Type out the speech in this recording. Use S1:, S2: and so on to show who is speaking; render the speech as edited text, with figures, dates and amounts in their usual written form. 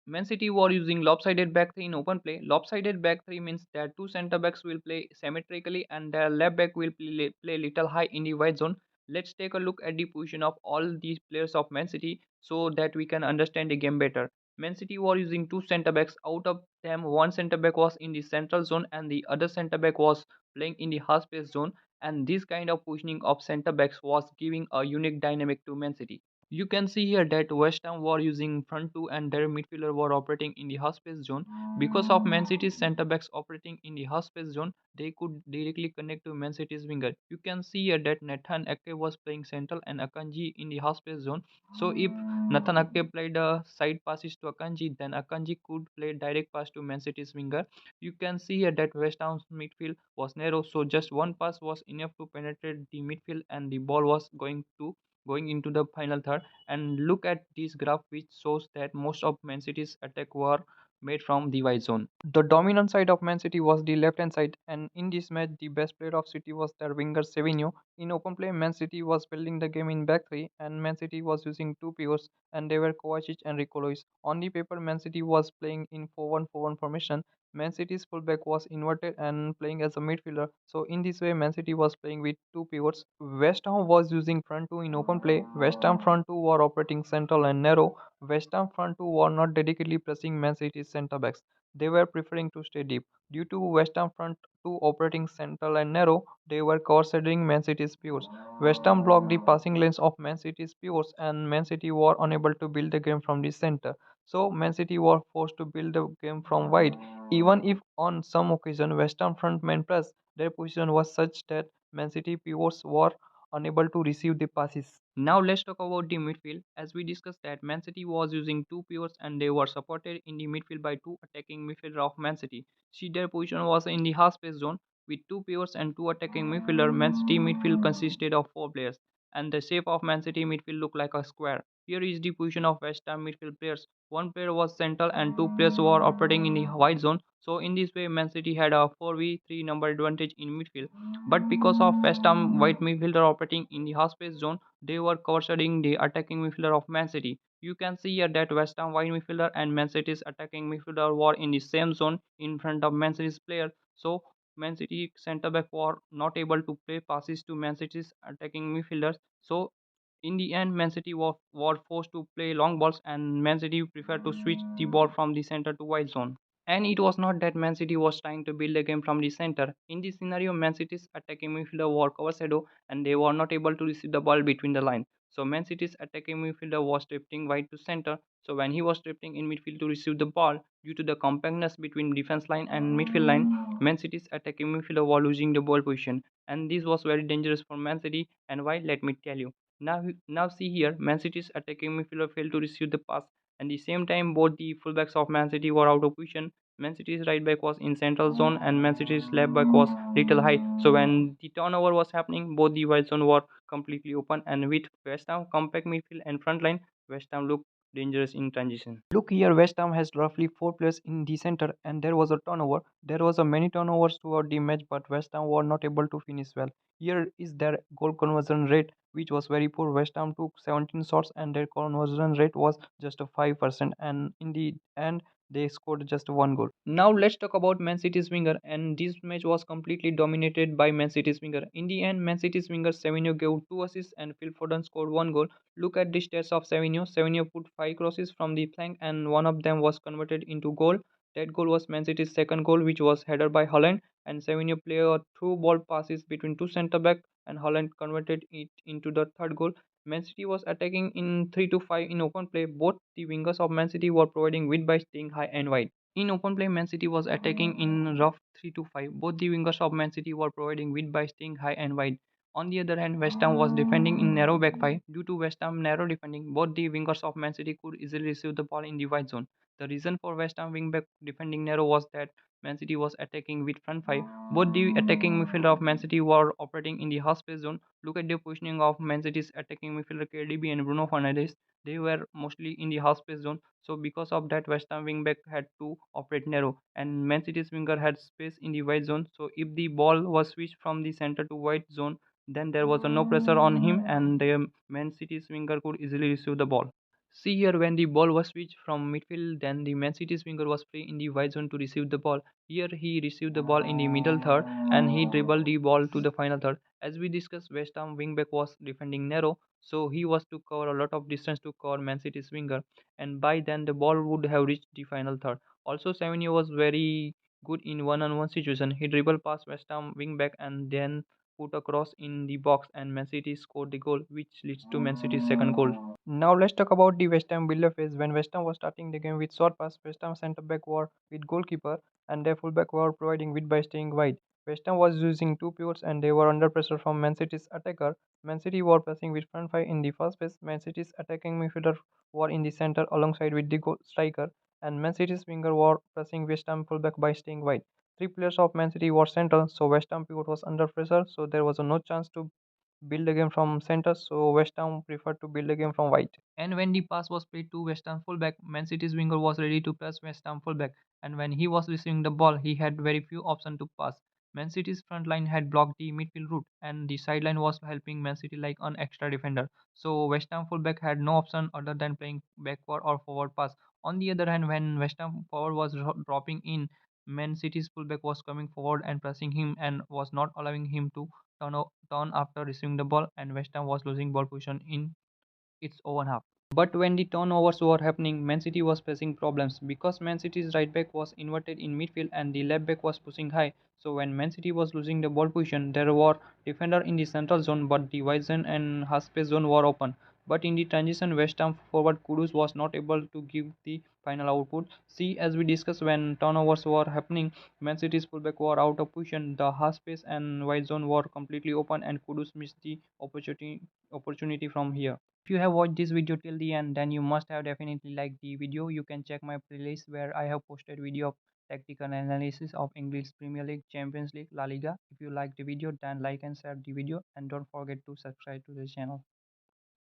S1: Man City were using lopsided back three in open play. Lopsided back three means that two centre backs will play symmetrically and their left back will play little high in the wide zone. Let's take a look at the position of all these players of Man City so that we can understand the game better. Man City were using two centre backs. Out of them, one centre back was in the central zone and the other centre back was playing in the half space zone. And this kind of positioning of centre backs was giving a unique dynamic to Man City. You can see here that West Ham were using front two and their midfielder were operating in the half space zone. Because of Man City's centre backs operating in the half space zone, they could directly connect to Man City's winger. You can see here that Nathan Ake was playing central and Akanji in the half space zone. So if Nathan Ake played side passes to Akanji, then Akanji could play direct pass to Man City's winger. You can see here that West Ham's midfield was narrow, so just one pass was enough to penetrate the midfield and the ball was going into the final third. And look at this graph which shows that most of Man City's attack were made from the wide zone. The dominant side of Man City was the left hand side, and in this match the best player of City was their winger Savinho. In open play, Man City was building the game in back three and Man City was using two pivots and they were Kovacic and Rico Lewis. On the paper, Man City was playing in 4-1-4-1 formation. Man City's fullback was inverted and playing as a midfielder. So in this way, Man City was playing with two pivots. West Ham was using front two in open play. West Ham front two were operating central and narrow. West Ham front two were not dedicatedly pressing Man City's centre backs. They were preferring to stay deep. Due to West Ham front two operating central and narrow, they were considering Man City's pivots. West Ham blocked the passing lanes of Man City's pivots and Man City were unable to build the game from the center. So Man City were forced to build the game from wide. Even if on some occasion West Ham front men press, their position was such that Man City pivots were unable to receive the passes. Now let's talk about the midfield. As we discussed that Man City was using two pivots and they were supported in the midfield by two attacking midfielder of Man City. See their position was in the half space zone with two pivots and two attacking midfielder. Man City midfield consisted of four players and the shape of Man City midfield looked like a square. Here is the position of West Ham midfield players. One player was central and two players were operating in the wide zone. So in this way, Man City had a 4v3 number advantage in midfield. But because of West Ham wide midfielder operating in the half space zone, they were covering the attacking midfielder of Man City. You can see here that West Ham wide midfielder and Man City's attacking midfielder were in the same zone in front of Man City's player. So Man City centre back were not able to play passes to Man City's attacking midfielders. So in the end, Man City were forced to play long balls, and Man City preferred to switch the ball from the center to wide zone. And it was not that Man City was trying to build a game from the center. In this scenario, Man City's attacking midfielder were cover shadow and they were not able to receive the ball between the lines. So Man City's attacking midfielder was drifting wide to center. So when he was drifting in midfield to receive the ball, due to the compactness between defense line and midfield line, Man City's attacking midfielder was losing the ball position. And this was very dangerous for Man City. And why? Let me tell you. Now see here, Man City's attacking midfielder failed to receive the pass. At the same time, both the fullbacks of Man City were out of position. Man City's right back was in central zone and Man City's left back was little high. So when the turnover was happening, both the wide zone were completely open. And with West Ham compact midfield and front line, West Ham looked dangerous in transition. Look here, West Ham has roughly four players in the center, and there was a turnover. There was a many turnovers throughout the match, but West Ham were not able to finish well. Here is their goal conversion rate, which was very poor. West Ham took 17 shots, and their conversion rate was just a 5%. And in the end, they scored just one goal. Now let's talk about Man City's winger, and this match was completely dominated by Man City's winger. In the end, Man City's winger Savinho gave two assists and Phil Foden scored one goal. Look at the stats of Savinho. Savinho put five crosses from the flank, and one of them was converted into goal. That goal was Man City's second goal, which was headed by Holland, and Savinho played a through ball passes between two centre back, and Holland converted it into the third goal. Man City was attacking in 3 to 5 in open play. Both the wingers of Man City were providing width by staying high and wide. In open play, Man City was attacking in rough 3 to 5. Both the wingers of Man City were providing width by staying high and wide. On the other hand, West Ham was defending in narrow back 5. Due to West Ham narrow defending, both the wingers of Man City could easily receive the ball in the wide zone. The reason for West Ham wingback defending narrow was that Man City was attacking with front 5. Both the attacking midfielder of Man City were operating in the half space zone. Look at the positioning of Man City's attacking midfielder KDB and Bruno Fernandes. They were mostly in the half space zone. So because of that, West Ham wingback had to operate narrow, and Man City's winger had space in the wide zone. So if the ball was switched from the center to wide zone, then there was no pressure on him, and the Man City's winger could easily receive the ball. See here, when the ball was switched from midfield, then the Man City's winger was free in the wide zone to receive the ball. Here he received the ball in the middle third and he dribbled the ball to the final third. As we discussed, West Ham wingback was defending narrow, so he was to cover a lot of distance to cover Man City's winger, and by then the ball would have reached the final third. Also, Semenyo was very good in one-on-one situation. He dribbled past West Ham wingback and then put a cross in the box, and Man City scored the goal, which leads to Man City's second goal. Now let's talk about the West Ham build-up phase. When West Ham was starting the game with short pass, West Ham centre back were with goalkeeper and their fullback were providing width by staying wide. West Ham was using two pivots and they were under pressure from Man City's attacker. Man City were pressing with front five in the first phase. Man City's attacking midfielder were in the center alongside with the goal striker, and Man City's winger were pressing West Ham fullback by staying wide. Three players of Man City were central, so West Ham pivot was under pressure, so there was no chance to build a game from center, so West Ham preferred to build a game from wide. And when the pass was played to West Ham fullback, Man City's winger was ready to press West Ham fullback. And when he was receiving the ball, he had very few options to pass. Man City's front line had blocked the midfield route, and the sideline was helping Man City like an extra defender. So West Ham fullback had no option other than playing backward or forward pass. On the other hand, when West Ham forward was dropping in, Man City's fullback was coming forward and pressing him and was not allowing him to turn after receiving the ball, and West Ham was losing ball position in its own half. But when the turnovers were happening, Man City was facing problems because Man City's right back was inverted in midfield and the left back was pushing high. So when Man City was losing the ball position, there were defender in the central zone, but the wide zone and half space zone were open. But in the transition, West Ham forward Kudus was not able to give the final output. See, as we discussed, when turnovers were happening, Man City's fullback were out of position. The half space and wide zone were completely open, and Kudus missed the opportunity from here. If you have watched this video till the end, then you must have definitely liked the video. You can check my playlist where I have posted video of tactical analysis of English Premier League, Champions League, La Liga. If you like the video, then like and share the video, and don't forget to subscribe to the channel.